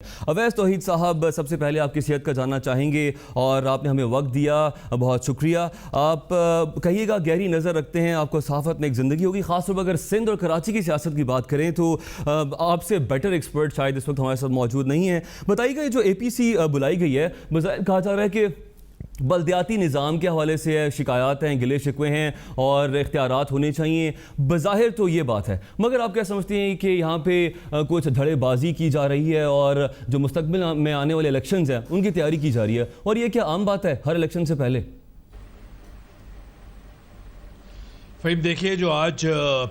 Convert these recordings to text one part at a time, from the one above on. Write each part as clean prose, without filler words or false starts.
अवैस तौहीद साहब, सबसे पहले आपकी सेहत का जानना चाहेंगे और आपने हमें वक्त दिया, बहुत शुक्रिया। आप कहिएगा, गहरी नज़र रखते हैं, आपको सहाफ़त में एक ज़िंदगी होगी, ख़ासतौर पर अगर सिंध और कराची की सियासत की बात करें तो आपसे बेटर एक्सपर्ट शायद इस वक्त हमारे साथ मौजूद नहीं है। बताइएगा, ये जो APC बुलाई गई है, कहा जा रहा है कि बल्दियाती निज़ाम के हवाले से शिकायत हैं, गिले शिकवे हैं और इख्तियारात होने चाहिए। बज़ाहिर तो ये बात है, मगर आप क्या समझते हैं कि यहाँ पे कुछ धड़ेबाजी की जा रही है और जो मुस्तकबिल में आने वाले इलेक्शंस हैं उनकी तैयारी की जा रही है, और ये क्या आम बात है हर इलेक्शन से पहले? फ़हीम, देखिए, जो आज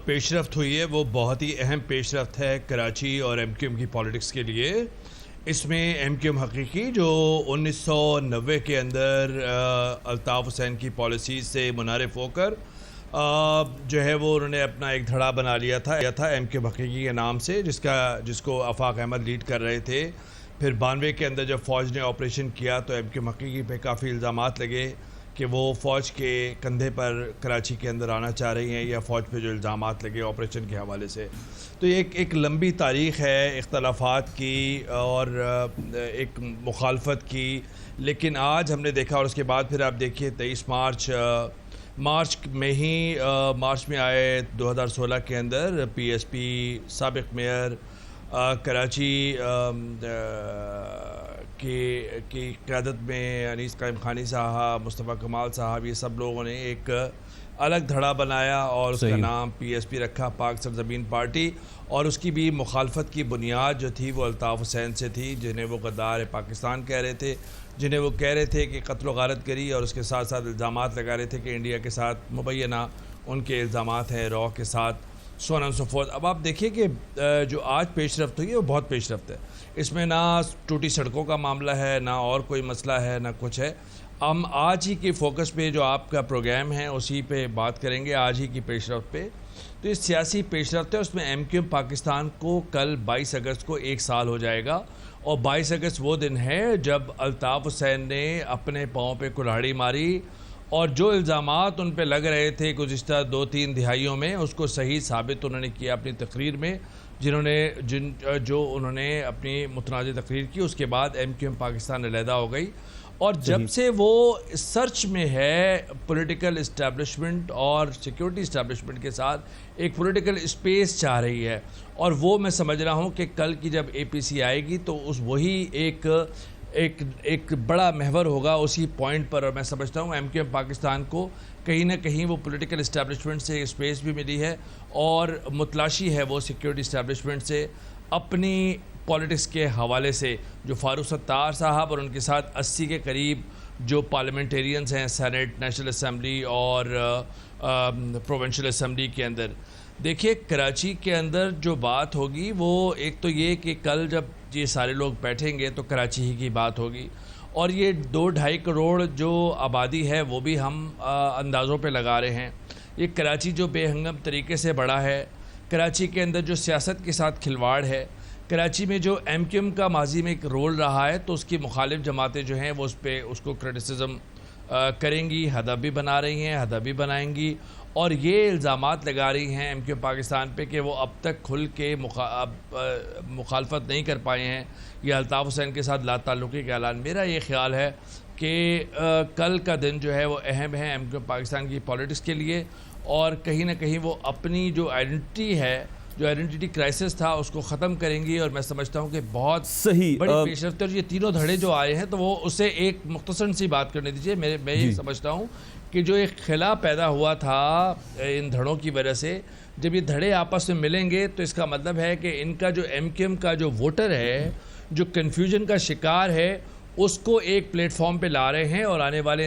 पेशरफ्त हुई है वो बहुत ही अहम पेशरफ्त है कराची और MQM की पॉलिटिक्स के लिए। इसमें MQM हकीकी जो 1990 के अंदर अल्ताफ़ हुसैन की पॉलिसी से मुनारिफ होकर जो है वो उन्होंने अपना एक धड़ा बना लिया था MQM हकीकी के नाम से, जिसको आफाक अहमद लीड कर रहे थे। फिर 92 के अंदर जब फ़ौज ने ऑपरेशन किया तो MQM हकीकी पे काफ़ी इल्ज़ामात लगे कि वो फ़ौज के कंधे पर कराची के अंदर आना चाह रही हैं, या फ़ौज पे जो इल्ज़ामात लगे ऑपरेशन के हवाले से। तो ये एक लंबी तारीख़ है इख्तलाफात की और एक मुखालफत की। लेकिन आज हमने देखा, और उसके बाद फिर आप देखिए 23 मार्च में आए 2016 के अंदर PSP साबिक़ मेयर कराची की क़यादत में अनीस कायम खानी साहब, मुस्तफ़ा कमाल साहब, ये सब लोगों ने एक अलग धड़ा बनाया और उसका नाम PSP रखा, पाक सरज़मीन पार्टी। और उसकी भी मुखालफत की बुनियाद जो थी वो अल्ताफ़ हुसैन से थी, जिन्हें वो गद्दार पाकिस्तान कह रहे थे, जिन्हें वो कह रहे थे कि कत्ल गारत करी, और उसके साथ साथ इल्ज़ामात लगा रहे थे कि इंडिया के साथ मुबैना उनके इल्ज़ामात हैं रॉ के साथ, so on and so fourth. अब आप देखिए कि जो आज पेशरफ्त हुई है वो बहुत पेशरफ्त है। इसमें ना टूटी सड़कों का मामला है, ना और कोई मसला है, ना कुछ है। हम आज ही के फोकस पे जो आपका प्रोग्राम है उसी पे बात करेंगे, आज ही की पेशरफ्त पे। तो इस सियासी पेशरफ्त है, उसमें MQM पाकिस्तान को कल 22 अगस्त को 1 साल हो जाएगा, और 22 अगस्त वो दिन है जब अल्ताफ़ हुसैन ने अपने पाँव पे कुल्हाड़ी मारी, और जो इल्ज़ामात उन पे लग रहे थे गुज़िश्ता 2-3 दिहाइयों में, उसको सही साबित उन्होंने किया अपनी तकरीर में, जो उन्होंने अपनी मुतनाज़ तकरीर की। उसके बाद MQM पाकिस्तान अलहदा हो गई, और जब से वो सर्च में है पॉलिटिकल इस्टेब्लिशमेंट और सिक्योरिटी इस्टेब्लिशमेंट के साथ एक पॉलिटिकल स्पेस चाह रही है। और वो मैं समझ रहा हूँ कि कल की जब APC आएगी तो वही एक बड़ा महवर होगा उसी पॉइंट पर। और मैं समझता हूँ MQM पाकिस्तान को कहीं ना कहीं वो पॉलिटिकल इस्टेब्लिशमेंट से स्पेस भी मिली है, और मुतलाशी है वो सिक्योरिटी इस्टेब्लिशमेंट से अपनी पॉलिटिक्स के हवाले से। जो फारूक सत्तार साहब और उनके साथ 80 के करीब जो पार्लियामेंटेरियंस हैं सेनेट, नेशनल असम्बली और प्रोविंशियल असम्बली के अंदर, देखिए कराची के अंदर जो बात होगी वो एक तो ये कि कल जब ये सारे लोग बैठेंगे तो कराची ही की बात होगी, और ये 2-2.5 करोड़ जो आबादी है वो भी हम अंदाज़ों पे लगा रहे हैं। ये कराची जो बेहंगम तरीके से बढ़ा है, कराची के अंदर जो सियासत के साथ खिलवाड़ है, कराची में जो MQM का माजी में एक रोल रहा है, तो उसकी मुखालिफ जमातें जो हैं वो उसको क्रिटिसिज्म करेंगी, हदफ भी बना रही हैं, हदफ भी बनाएंगी, और ये इल्ज़ामात लगा रही हैं MQM पाकिस्तान पे कि वो अब तक खुल के मुखालफत नहीं कर पाए हैं, या अल्ताफ़ हुसैन के साथ लाताल्लुकी का ऐलान। मेरा ये ख्याल है कि कल का दिन जो है वो अहम है MQM पाकिस्तान की पॉलिटिक्स के लिए, और कहीं ना कहीं वो अपनी जो आइडेंटिटी है, जो आइडेंटिटी क्राइसिस था, उसको ख़त्म करेंगी। और मैं समझता हूँ कि बहुत सही बड़ी पेशरफ्त है। और ये तीनों धड़े जो आए हैं तो वो उससे एक मुख्तसर सी बात करने दीजिए। मैं ये समझता हूँ कि जो एक खिला पैदा हुआ था इन धड़ों की वजह से, जब ये धड़े आपस में मिलेंगे तो इसका मतलब है कि इनका जो MQM का जो वोटर है, जो कन्फ्यूजन का शिकार है, उसको एक प्लेटफॉर्म पे ला रहे हैं, और आने वाले